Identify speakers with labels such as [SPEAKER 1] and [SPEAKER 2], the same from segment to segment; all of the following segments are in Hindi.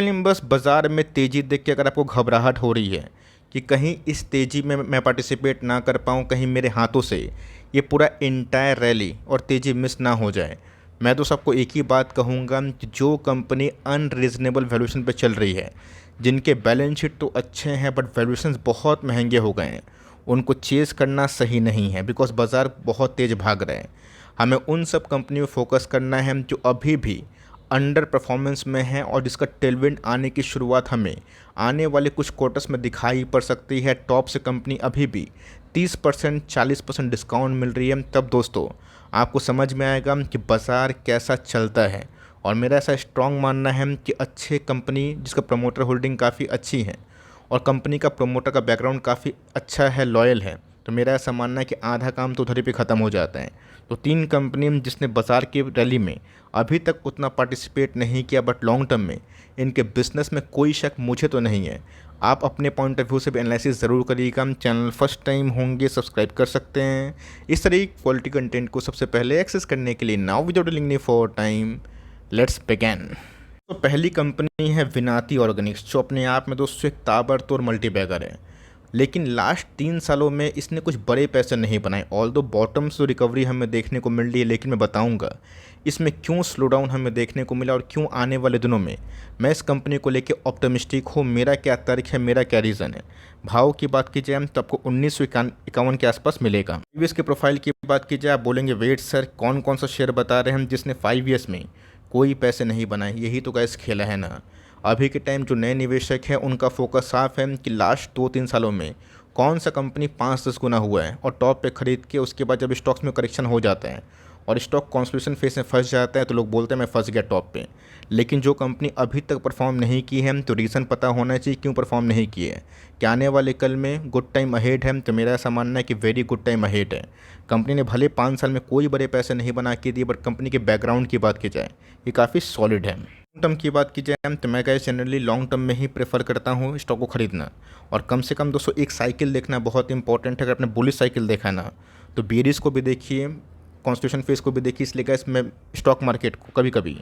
[SPEAKER 1] बस बाज़ार में तेज़ी देख के अगर आपको घबराहट हो रही है कि कहीं इस तेज़ी में मैं पार्टिसिपेट ना कर पाऊँ, कहीं मेरे हाथों से ये पूरा एंटायर रैली और तेज़ी मिस ना हो जाए, मैं तो सबको एक ही बात कहूँगा कि जो कंपनी अनरीजनेबल वैल्यूएशन पे चल रही है, जिनके बैलेंस शीट तो अच्छे हैं बट वैल्यूएशंस बहुत महंगे हो गए हैं, उनको चेज़ करना सही नहीं है बिकॉज़ बाज़ार बहुत तेज़ भाग रहा है। हमें उन सब कंपनियों पे फोकस करना है जो अभी भी अंडर परफॉर्मेंस में है और जिसका टेलविंड आने की शुरुआत हमें आने वाले कुछ क्वार्टर्स में दिखाई पड़ सकती है। टॉप से कंपनी अभी भी 30% 40% डिस्काउंट मिल रही है। तब दोस्तों आपको समझ में आएगा कि बाज़ार कैसा चलता है। और मेरा ऐसा स्ट्रॉन्ग मानना है कि अच्छे कंपनी जिसका प्रमोटर होल्डिंग काफ़ी अच्छी है और कंपनी का प्रमोटर का बैकग्राउंड काफ़ी अच्छा है, लॉयल है, तो मेरा ऐसा मानना है कि आधा काम तो उधर ही पे ख़त्म हो जाता है। तो 3 कंपनी जिसने बाज़ार की रैली में अभी तक उतना पार्टिसिपेट नहीं किया बट लॉन्ग टर्म में इनके बिजनेस में कोई शक मुझे तो नहीं है। आप अपने पॉइंट ऑफ व्यू से भी एनालिसिस ज़रूर करिएगा। चैनल फर्स्ट टाइम होंगे सब्सक्राइब कर सकते हैं इस तरह की क्वालिटी कंटेंट को सबसे पहले एक्सेस करने के लिए। Now without delaying for time, let's begin. तो पहली कंपनी है विनाती ऑर्गेनिक्स, जो अपने आप में दोस्तों एक ताबड़तोड़ मल्टीबैगर है, लेकिन लास्ट 3 सालों में इसने कुछ बड़े पैसे नहीं बनाए। ऑल दो बॉटम्स तो रिकवरी हमें देखने को मिल रही है, लेकिन मैं बताऊंगा इसमें क्यों स्लो डाउन हमें देखने को मिला और क्यों आने वाले दिनों में मैं इस कंपनी को लेके ऑप्टिमिस्टिक हूँ। मेरा क्या तर्क है, मेरा क्या रीज़न है। भाव की बात की जाए तो आपको 1951 के आसपास मिलेगा। प्रीवियस के प्रोफाइल की बात की जाए, आप बोलेंगे वेट सर कौन कौन सा शेयर बता रहे हैं हम जिसने 5 ईयर्स में कोई पैसे नहीं बनाए। यही तो गैस खेला है ना। अभी के टाइम जो नए निवेशक हैं उनका फोकस साफ है कि लास्ट 2-3 सालों में कौन सा कंपनी 5-10 गुना हुआ है और टॉप पे खरीद के उसके बाद जब स्टॉक्स में करेक्शन हो जाता है और स्टॉक कॉन्सोलिडेशन फेज में फंस जाता है तो लोग बोलते हैं मैं फंस गया टॉप पे। लेकिन जो कंपनी अभी तक परफॉर्म नहीं की है तो रीज़न पता होना चाहिए क्यों परफॉर्म नहीं की है। क्या आने वाले कल में गुड टाइम अहेड है? तो मेरा ऐसा मानना है कि वेरी गुड टाइम अहेड है। कंपनी ने भले 5 साल में कोई बड़े पैसे नहीं बना के दिए बट कंपनी के बैकग्राउंड की बात की जाए ये काफ़ी सॉलिड है। लॉन्ग टर्म की बात की जाए तो मैं गाइस जनरली लॉन्ग टर्म में ही प्रेफर करता हूँ स्टॉक को खरीदना। और कम से कम दोस्तों एक साइकिल देखना बहुत इंपॉर्टेंट है। अगर आपने बुलिश साइकिल देखा है ना तो बेरिस को भी देखिए, कॉन्स्टिट्यूशन फेज को भी देखिए। इसलिए गाइस मैं स्टॉक मार्केट को कभी कभी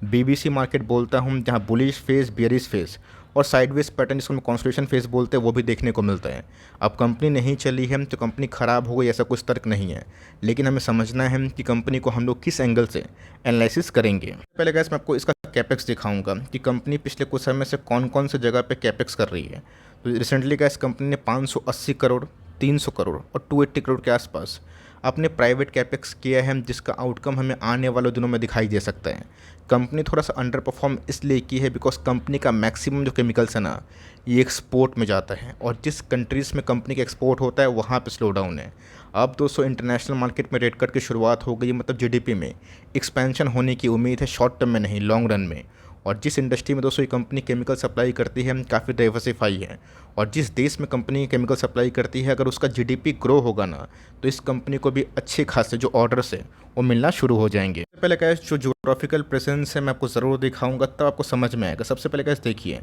[SPEAKER 1] BBC मार्केट बोलता हूँ, जहाँ बुलिश फेज, बेरिस फेज और साइडवेज पैटर्न जिसको हम कॉन्स्टिट्यूशन फेज बोलते हैं वो भी देखने को मिलता है। अब कंपनी नहीं चली है तो कंपनी ख़राब हो गई ऐसा कुछ तर्क नहीं है, लेकिन हमें समझना है कि कंपनी को हम लोग किस एंगल से एनालिसिस करेंगे। पहले गैस मैं आपको इसका कैपेक्स दिखाऊंगा कि कंपनी पिछले कुछ समय से कौन कौन से जगह पे कैपेक्स कर रही है। तो रिसेंटली गैस कंपनी ने 580 करोड़, 300 करोड़ और 280 करोड़ के आसपास अपने प्राइवेट कैपेक्स किया है, जिसका आउटकम हमें आने वाले दिनों में दिखाई दे सकता है। कंपनी थोड़ा सा अंडर परफॉर्म इसलिए की है बिकॉज कंपनी का मैक्सिमम जो केमिकल्स है ना ये एक्सपोर्ट में जाता है और जिस कंट्रीज़ में कंपनी का एक्सपोर्ट होता है वहाँ पे स्लो डाउन है। अब दोस्तों इंटरनेशनल मार्केट में रेट कट की शुरुआत हो गई, मतलब GDP में एक्सपेंशन होने की उम्मीद है, शॉर्ट टर्म में नहीं लॉन्ग रन में। और जिस इंडस्ट्री में दोस्तों ये कंपनी केमिकल सप्लाई करती है काफ़ी डाइवर्सिफाई है और जिस देश में कंपनी केमिकल सप्लाई करती है अगर उसका GDP ग्रो होगा ना तो इस कंपनी को भी अच्छे खासे जो ऑर्डर्स है वो मिलना शुरू हो जाएंगे। सबसे पहले क्या जो ज्योग्राफिकल प्रेजेंस है मैं आपको ज़रूर दिखाऊंगा तब आपको समझ में आएगा। सबसे पहले क्या देखिए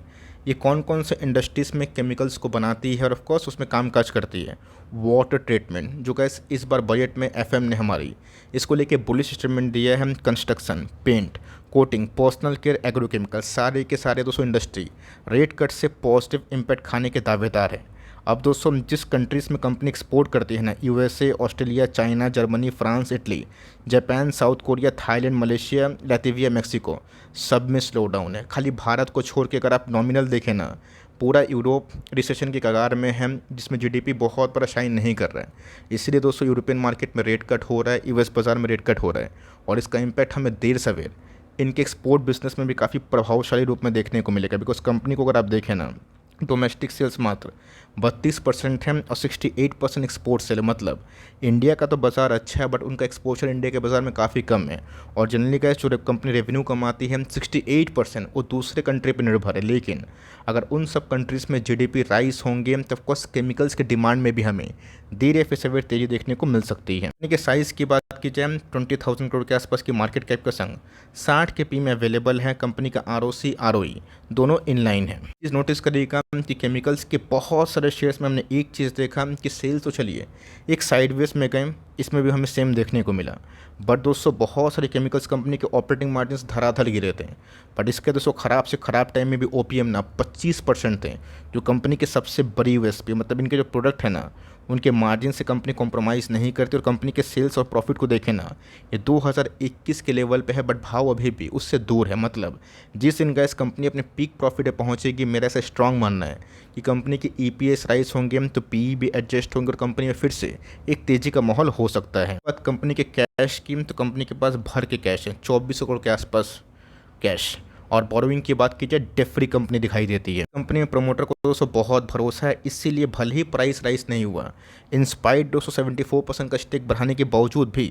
[SPEAKER 1] ये कौन कौन से इंडस्ट्रीज़ में केमिकल्स को बनाती है और ऑफकोर्स उसमें काम काज करती है। वाटर ट्रीटमेंट जो गैस इस बार बजट में FM ने हमारी इसको लेके बुलिश स्टेटमेंट दिया है। Construction, paint, coating, personal care, agrochemical सारे के सारे दोस्तों इंडस्ट्री रेट कट से पॉजिटिव इम्पैक्ट खाने के दावेदार है। अब दोस्तों जिस कंट्रीज़ में कंपनी एक्सपोर्ट करती है ना USA, Australia, China, Germany, France, Italy, Japan, south Korea, Thailand, Malaysia, Latvia, Mexico, सब में स्लो डाउन है। खाली भारत को छोड़ के अगर आप नॉमिनल देखें ना पूरा यूरोप रिसेशन की कगार में है जिसमें GDP बहुत बड़ा शाइन नहीं कर रहा है। इसलिए दोस्तों यूरोपियन मार्केट में रेट कट हो रहा है, US बाज़ार में रेट कट हो रहा है और इसका इम्पैक्ट हमें देर सवेर इनके एक्सपोर्ट बिजनेस में भी काफ़ी प्रभावशाली रूप में देखने को मिलेगा। बिकॉज कंपनी को अगर आप देखें ना डोमेस्टिक सेल्स मात्र 32% है और 68% एक्सपोर्ट सेल, मतलब इंडिया का तो बाज़ार अच्छा है बट उनका एक्सपोजर इंडिया के बाज़ार में काफ़ी कम है। और जनरली का जो कंपनी रेवेन्यू कमाती है 68% वो दूसरे कंट्री पर निर्भर है। लेकिन अगर उन सब कंट्रीज़ में GDP राइज होंगे तो ऑफकोर्स केमिकल्स के डिमांड में भी हमें देर या फिर सवेर तेज़ी देखने को मिल सकती है। कंपनी के साइज़ की बात की जाए 20,000 करोड़ के आसपास की मार्केट कैप का संग 60 के P में अवेलेबल है। कंपनी का ROC ROE दोनों इनलाइन है। इस नोटिस करिएगा कि केमिकल्स के बहुत सारे सारे शेयर्स में हमने एक चीज़ देखा कि सेल्स तो चलिए एक साइडवेज में गए, इसमें भी हमें सेम देखने को मिला। बट दोस्तों बहुत सारी केमिकल्स कंपनी के ऑपरेटिंग मार्जिन्स धराधर गिरे थे। बट इसके दोस्तों ख़राब से ख़राब टाइम में भी ओपीएम ना 25% थे, जो कंपनी की सबसे बड़ी यूएसपी। मतलब इनके जो प्रोडक्ट है ना उनके मार्जिन से कंपनी कॉम्प्रोमाइज़ नहीं करती। और कंपनी के सेल्स और प्रॉफिट को देखें ना, ये 2021 के लेवल पे है, बट भाव अभी भी उससे दूर है। मतलब जिस दिन गैस कंपनी अपने पीक प्रॉफिट पे पहुंचेगी, मेरा ऐसा स्ट्रांग मानना है कि कंपनी की ईपीएस राइज होंगे तो पीई भी एडजस्ट होंगे और कंपनी में फिर से एक तेज़ी का माहौल हो सकता है। बात कंपनी के कैश की, तो कंपनी के पास भर के कैश है, 2400 करोड़ के आसपास कैश। और बोरोइंग की बात की जाए, डेट फ्री कंपनी दिखाई देती है। कंपनी में प्रमोटर को दोस्तों बहुत भरोसा है, इसीलिए भले ही प्राइस राइज नहीं हुआ, इंस्पाइट 274% का स्टेक बढ़ाने के बावजूद भी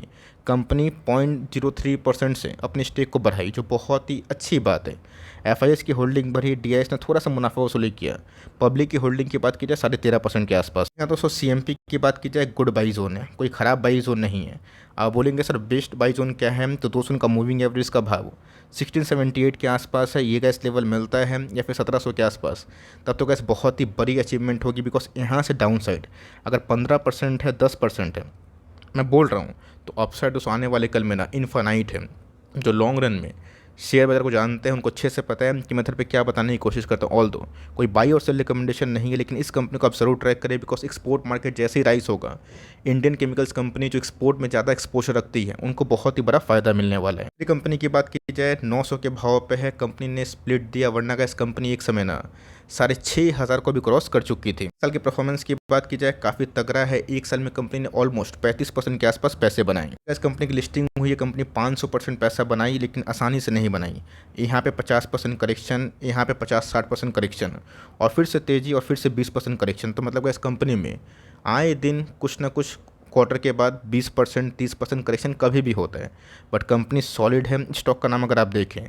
[SPEAKER 1] कंपनी 0.03% से अपने स्टेक को बढ़ाई, जो बहुत ही अच्छी बात है। एफआईएस की होल्डिंग बढ़ी, डीआईएस ने थोड़ा सा मुनाफा वसूली किया। पब्लिक की होल्डिंग की बात की जाए 13.5% के आसपास। यहाँ दोस्तों सीएमपी की बात की जाए, गुड बाई जोन है, कोई ख़राब बाई जोन नहीं है। आप बोलेंगे सर बेस्ट बाई जोन क्या है, तो दोस्तों उनका मूविंग एवरेज का भाव 1678 के आसपास है। ये गैस लेवल मिलता है या फिर 1700 के आसपास, तब तो गैस बहुत ही बड़ी अचीवमेंट होगी। बिकॉज यहाँ से डाउन साइड अगर 15% है, 10% है, मैं बोल रहा हूँ, तो अपसाइड उस आने वाले कल में ना इनफाइनाइट है। जो लॉन्ग रन में शेयर बाजार को जानते हैं उनको अच्छे से पता है कि मैं इधर पे क्या बताने की कोशिश करता हूँ। ऑल दो कोई बाई और सेल रिकमेंडेशन नहीं है, लेकिन इस कंपनी को आप जरूर ट्रैक करें। बिकॉज एक्सपोर्ट मार्केट जैसे ही राइज होगा, इंडियन केमिकल्स कंपनी जो एक्सपोर्ट में ज़्यादा एक्सपोजर रखती है उनको बहुत ही बड़ा फायदा मिलने वाला है। ये कंपनी की बात की जाए 900 के भाव पे है, कंपनी ने स्प्लिट दिया, वरना का इस कंपनी एक समय ना 6,500 को भी क्रॉस कर चुकी थी। साल की परफॉर्मेंस की बात की जाए काफ़ी तगड़ा है। एक साल में कंपनी ने ऑलमोस्ट 35% के आसपास पैसे बनाए। इस कंपनी की लिस्टिंग हुई है, कंपनी 500% पैसा बनाई, लेकिन आसानी से नहीं बनाई। यहाँ पे 50% करेक्शन, यहाँ पे 50-60% करेक्शन, और फिर से तेज़ी, और फिर से 20% करेक्शन। तो मतलब इस कंपनी में आए दिन कुछ ना कुछ क्वार्टर के बाद 20% 30% करेक्शन कभी भी होता है। बट कंपनी सॉलिड है। स्टॉक का नाम अगर आप देखें,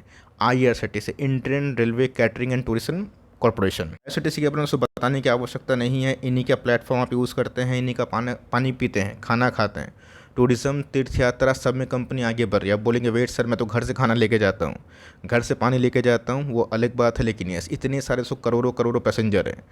[SPEAKER 1] आईआरसीटी से, Indian railway catering and tourism corporation. IRCTC के अपने उसको बताने की आवश्यकता नहीं है, इन्हीं का प्लेटफॉर्म आप यूज़ करते हैं, इन्हीं का पानी पीते हैं, खाना खाते हैं। टूरिज्म, तीर्थ यात्रा, सब में कंपनी आगे बढ़ रही है। आप बोलेंगे वेट सर, मैं तो घर से खाना लेके जाता हूँ, घर से पानी लेके जाता हूँ, वो अलग बात है। लेकिन यस, इतने सारे करोड़ों करोड़ों पैसेंजर हैं,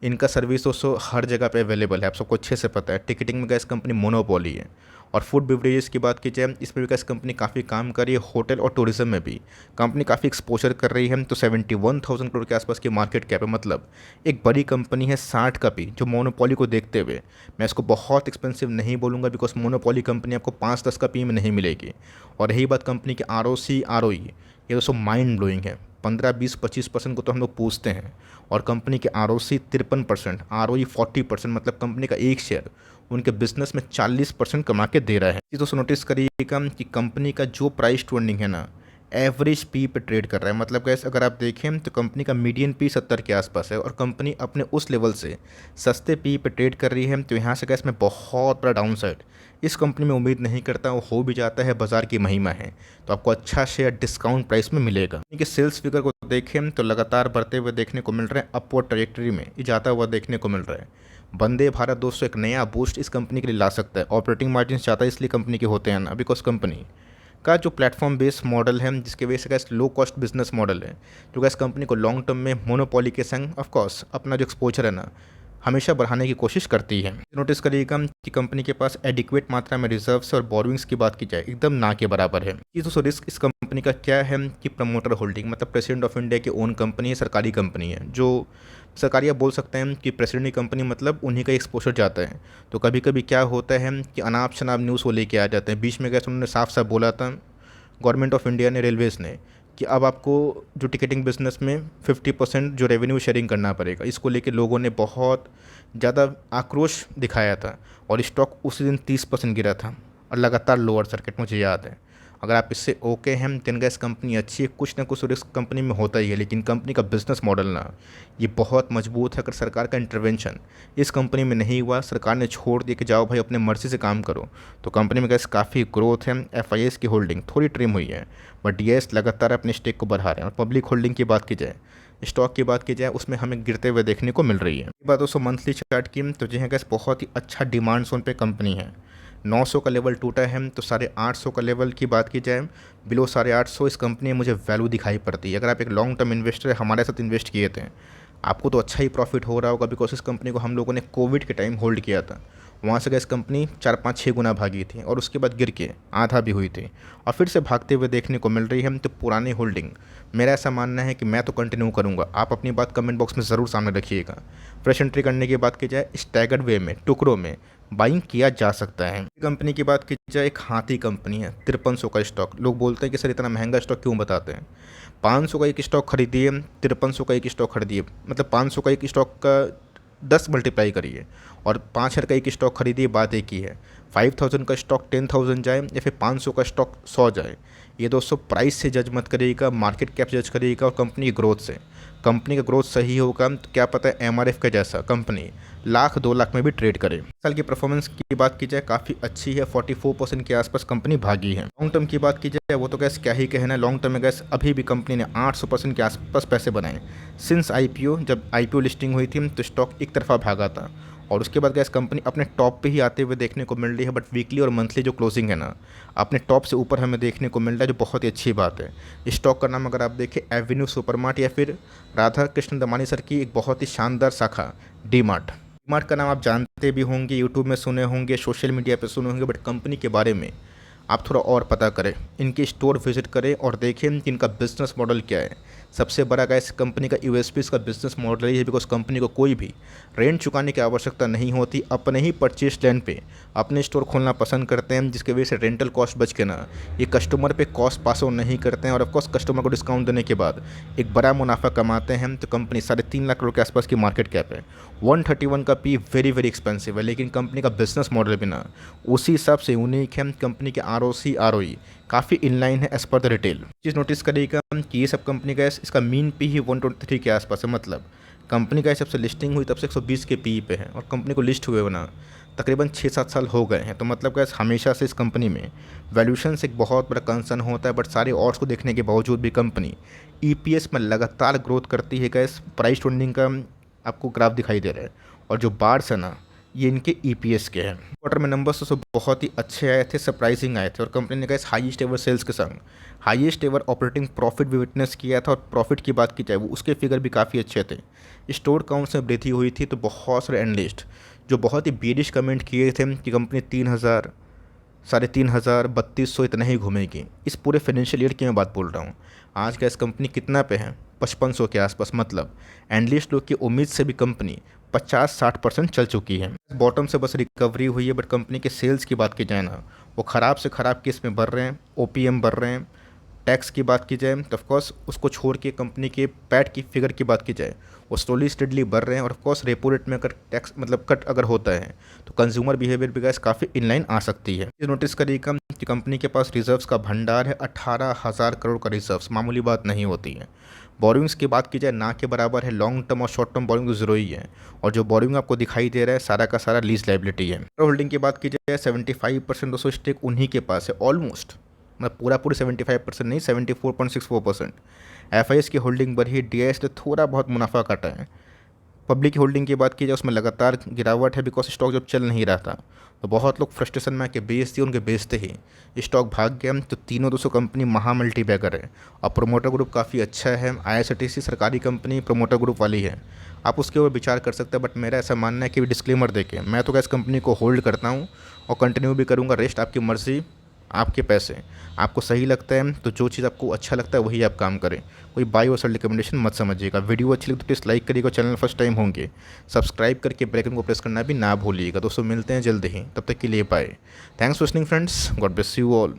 [SPEAKER 1] इनका सर्विस दोस्तों हर जगह पे अवेलेबल है, आप सबको अच्छे से पता है। टिकटिंग में गैस कंपनी मोनोपोली है। और फूड बेवरेजेस की बात की जाए, इसमें भी गैस कंपनी काफ़ी काम कर रही है। होटल और टूरिज्म में भी कंपनी काफ़ी एक्सपोजर कर रही है। तो 71,000 करोड़ के आसपास की मार्केट कैप है। मतलब एक बड़ी कंपनी है 60 का भी, जो मोनोपोली को देखते हुए मैं इसको बहुत एक्सपेंसिव नहीं बोलूँगा। बिकॉज मोनोपोली कंपनी आपको 5-10 का पी में नहीं मिलेगी। और रही बात कंपनी की आरओसी आरओई, ये दोस्तों माइंड ब्लोइंग है। 15-20-25% को तो हम लोग पूछते हैं, और कंपनी के आरओसी 53%, आरओई 40%। मतलब कंपनी का एक शेयर उनके बिजनेस में 40% कमा के दे रहा है। ये तो नोटिस करिएगा कि कंपनी का जो प्राइस टू अर्निंग है ना, एवरेज पी पे ट्रेड कर रहा है। मतलब गैस अगर आप देखें तो कंपनी का मीडियन पी 70 के आसपास है, और कंपनी अपने उस लेवल से सस्ते पी पे ट्रेड कर रही है। तो यहाँ से गैस में बहुत बड़ा डाउन साइड इस कंपनी में उम्मीद नहीं करता। वो हो भी जाता है, बाजार की महिमा है, तो आपको अच्छा शेयर डिस्काउंट प्राइस में मिलेगा। क्योंकि सेल्स फिगर को देखें तो लगातार बढ़ते हुए देखने को मिल रहे हैं, अपवर्ड ट्रैजेक्टरी में जाता हुआ देखने को मिल रहा है। वंदे भारत दोस्तों एक नया बूस्ट इस कंपनी के लिए ला सकता है। ऑपरेटिंग मार्जिन ज़्यादा इसलिए कंपनी के होते हैं ना, बिकॉज कंपनी का जो प्लेटफॉर्म बेस्ड मॉडल है, जिसके वजह से gas low cost business model है, जो गैस कंपनी को लॉन्ग टर्म में मोनोपोली के संग ऑफकोर्स अपना जो एक्सपोजर है ना हमेशा बढ़ाने की कोशिश करती है। नोटिस करिएगा कि कंपनी के पास एडिक्वेट मात्रा में रिजर्व्स और बोरोइंग्स की बात की जाए एकदम ना के बराबर है। ये दोस्तों रिस्क इस कंपनी का क्या है कि प्रमोटर होल्डिंग, मतलब प्रेसिडेंट ऑफ इंडिया की ओन कंपनी है, सरकारी कंपनी है। जो सरकारी आप बोल सकते हैं कि प्रेसिडेंट की कंपनी, मतलब उन्हीं का एक्सपोजर जाता है। तो कभी कभी क्या होता है कि अनाप शनाप न्यूज़ वो लेके आ जाते हैं। बीच में गैस उन्होंने साफ साफ बोला था गवर्नमेंट ऑफ इंडिया ने, रेलवेज़ ने, कि अब आपको जो टिकटिंग बिजनेस में 50% जो रेवेन्यू शेयरिंग करना पड़ेगा। इसको लेके लोगों ने बहुत ज़्यादा आक्रोश दिखाया था, और स्टॉक उसी दिन 30% गिरा था, और लगातार लोअर सर्किट, मुझे याद है। अगर आप इससे ओके हैं, दिन गैस कंपनी अच्छी है, कुछ ना कुछ रिस्क कंपनी में होता ही है। लेकिन कंपनी का बिजनेस मॉडल ना ये बहुत मजबूत है। अगर सरकार का इंटरवेंशन इस कंपनी में नहीं हुआ, सरकार ने छोड़ दिया कि जाओ भाई अपने मर्जी से काम करो, तो कंपनी में गैस काफ़ी ग्रोथ है। एफआईएस की होल्डिंग थोड़ी ट्रिम हुई है, बट डीएस लगातार अपने स्टेक को बढ़ा रहे हैं। और पब्लिक होल्डिंग की बात की जाए, स्टॉक की बात की जाए, उसमें हमें गिरते हुए देखने को मिल रही है। बात दोस्तों मंथली चार्ट की, तो जी हाँ गैस बहुत ही अच्छा डिमांड जोन पे कंपनी है। 900 का लेवल टूटा है, तो 850 का लेवल की बात की जाए, बिलो 850 इस कंपनी में मुझे वैल्यू दिखाई पड़ती है। अगर आप एक लॉन्ग टर्म इन्वेस्टर हमारे साथ इन्वेस्ट किए थे, आपको तो अच्छा ही प्रॉफिट हो रहा होगा, बिकॉज इस कंपनी को हम लोगों ने कोविड के टाइम होल्ड किया था। वहाँ से गैस कंपनी 4-5-6 गुना भागी थी और उसके बाद गिर के आधा भी हुई थी और फिर से भागते हुए देखने को मिल रही है। तो पुरानी होल्डिंग, मेरा ऐसा मानना है कि मैं तो कंटिन्यू करूँगा। आप अपनी बात कमेंट बॉक्स में ज़रूर सामने रखिएगा। फ्रेश एंट्री करने की बात की जाए, स्टैगर्ड वे में, टुकड़ों में बाइंग किया जा सकता है। कंपनी की बात की जाए, एक हाथी कंपनी है, 5300 का स्टॉक। लोग बोलते हैं कि सर इतना महंगा स्टॉक क्यों बताते हैं। 500 का एक स्टॉक खरीदिए, 5300 का एक स्टॉक खरीदिए, मतलब 500 का एक स्टॉक का 10 मल्टीप्लाई करिए और 5,000 का एक स्टॉक खरीदिए, बात एक ही है। 5000 का स्टॉक 10,000 जाए या फिर 500 का स्टॉक 100 जाए, ये दोस्तों प्राइस से जज मत करिएगा, मार्केट कैप जज करिएगा और कंपनी की ग्रोथ से। कंपनी का ग्रोथ सही होगा तो क्या पता है एमआरएफ का जैसा कंपनी 1,00,000-2,00,000 में भी ट्रेड करे। साल की परफॉर्मेंस की बात की जाए, काफ़ी अच्छी है, 44% के आसपास कंपनी भागी है। लॉन्ग टर्म की बात की जाए, वो तो गैस क्या ही कहना है, लॉन्ग टर्म में गैस अभी भी कंपनी ने 800% के आसपास पैसे बनाए। सिंस आईपीओ, जब आईपीओ लिस्टिंग हुई थी तो स्टॉक एक तरफा भागा था और उसके बाद गैस कंपनी अपने टॉप पे ही आते हुए देखने को मिल रही है। बट वीकली और मंथली जो क्लोजिंग है ना, अपने टॉप से ऊपर हमें देखने को मिल रहा है, जो बहुत ही अच्छी बात है। स्टॉक का नाम अगर आप देखें, एवेन्यू सुपरमार्ट या फिर राधा कृष्ण दमानी सर की एक बहुत ही शानदार शाखा डी मार्ट। डी मार्ट का नाम आप जानते भी होंगे, यूट्यूब में सुने होंगे, सोशल मीडिया पे सुने होंगे, बट कंपनी के बारे में आप थोड़ा और पता करें, इनके स्टोर विजिट करें और देखें कि इनका बिजनेस मॉडल क्या है। सबसे बड़ा गैस कंपनी का यूएसपी इसका बिजनेस मॉडल ही है, बिकॉज कंपनी को कोई भी रेंट चुकाने की आवश्यकता नहीं होती। अपने ही परचेज लैंड पे अपने स्टोर खोलना पसंद करते हैं, जिसकी वजह से रेंटल कॉस्ट बच के ना ये कस्टमर पे कॉस्ट पास ऑन नहीं करते हैं और ऑफकोर्स कस्टमर को डिस्काउंट देने के बाद एक बड़ा मुनाफा कमाते हैं। तो कंपनी 3.5 लाख करोड़ के आसपास की मार्केट कैप है, 131 का पी वेरी वेरी एक्सपेंसिव है, लेकिन कंपनी का बिजनेस मॉडल भी ना उसी हिसाब से यूनिक है। कंपनी के आरओसी आरओई काफ़ी इनलाइन है एज पर द रिटेल। चीज़ नोटिस करिएगा कि ये सब कंपनी का इसका मीन पी ही 123 के आसपास है, मतलब कंपनी का जब से लिस्टिंग हुई तब से 120 के पी पे है और कंपनी को लिस्ट हुए बना तकरीबन 6-7 साल हो गए हैं। तो मतलब गैस हमेशा से इस कंपनी में वैल्यूशन से एक बहुत बड़ा कंसर्न होता है, बट सारे ऑर्ड्स को देखने के बावजूद भी कंपनी ईपीएस में लगातार ग्रोथ करती है। गैस प्राइस ट्रेंडिंग का आपको ग्राफ दिखाई दे रहा है और जो बार्स है ना, ये इनके ईपीएस के हैं। क्वार्टर में नंबर्स तो बहुत ही अच्छे आए थे, सरप्राइजिंग आए थे और कंपनी ने गैस हाईएस्ट एवर सेल्स के संग हाईएस्ट एवर ऑपरेटिंग प्रॉफिट भी विटनेस किया था। और प्रॉफिट की बात की जाए, वो उसके फिगर भी काफ़ी अच्छे थे। स्टोर काउंट्स में वृद्धि हुई थी, तो बहुत सारे एनालिस्ट जो बहुत ही बेरिश कमेंट किए थे कि कंपनी 3,000, 3,500, 3,200 इतना ही घूमेगी। इस पूरे फाइनेंशियल ईयर की मैं बात बोल रहा हूँ। आज गैस कंपनी कितना पे है, 5500 के आसपास, मतलब एनालिस्ट लोग की उम्मीद से भी कंपनी 50-60% चल चुकी है। बॉटम से बस रिकवरी हुई है, बट कंपनी के सेल्स की बात की जाए ना, वो ख़राब से ख़राब केस में बढ़ रहे हैं, ओपीएम बढ़ रहे हैं। टैक्स की बात की जाए तो ऑफकोर्स उसको छोड़ के कंपनी के पैट की फिगर की बात की जाए, वो स्लोली स्टेडली बढ़ रहे हैं। और ऑफकोर्स रेपो रेट में अगर टैक्स मतलब कट अगर होता है तो कंज्यूमर बिहेवियर भी गैस काफ़ी इनलाइन आ सकती है। ये नोटिस करिएगा कि कंपनी के पास रिजर्व्स का भंडार है, 18,000 करोड़ का रिजर्व्स, मामूली बात नहीं होती है। बोरिंग्स की बात की जाए ना के बराबर है, लॉन्ग टर्म और शॉर्ट टर्म बोरिंग तो जीरो ही है और जो बोरिंग आपको दिखाई दे रहा है सारा का सारा लीज लाइबिलिटी है। होल्डिंग की बात की जाए, 75% दोस्तों स्टेक उन्हीं के पास है, ऑलमोस्ट, मतलब पूरा 75% नहीं, 74.64%। एफआईएस की होल्डिंग बढ़ी, डीआईएस ने थोड़ा बहुत मुनाफा काटा है। पब्लिक की होल्डिंग की बात की जाए, उसमें लगातार गिरावट है, बिकॉज स्टॉक जब चल नहीं रहा था तो बहुत लोग फ्रस्ट्रेशन में आके बेच दिए, उनके बेचते ही स्टॉक भाग गया। तो तीनों दोस्तों कंपनी महा मल्टीबैगर है और प्रोमोटर ग्रुप काफ़ी अच्छा है। आईआरसीटीसी सरकारी कंपनी प्रोमोटर ग्रुप वाली है, आप उसके ऊपर विचार कर सकते हैं। बट मेरा ऐसा मानना है कि डिस्क्लेमर देके मैं तो क्या इस कंपनी को होल्ड करता हूँ और कंटिन्यू भी करूँगा। रेस्ट आपकी मर्ज़ी, आपके पैसे, आपको सही लगता है तो जो चीज़ आपको अच्छा लगता है वही आप काम करें। कोई बाई और सेल रिकमेंडेशन मत समझिएगा। वीडियो अच्छी लगी तो प्लीज़ लाइक करिएगा, चैनल फर्स्ट टाइम होंगे सब्सक्राइब करके बेल आइकन को प्रेस करना भी ना भूलिएगा। दोस्तों मिलते हैं जल्द ही, तब तक के लिए bye. Thanks for listening friends, God bless you all.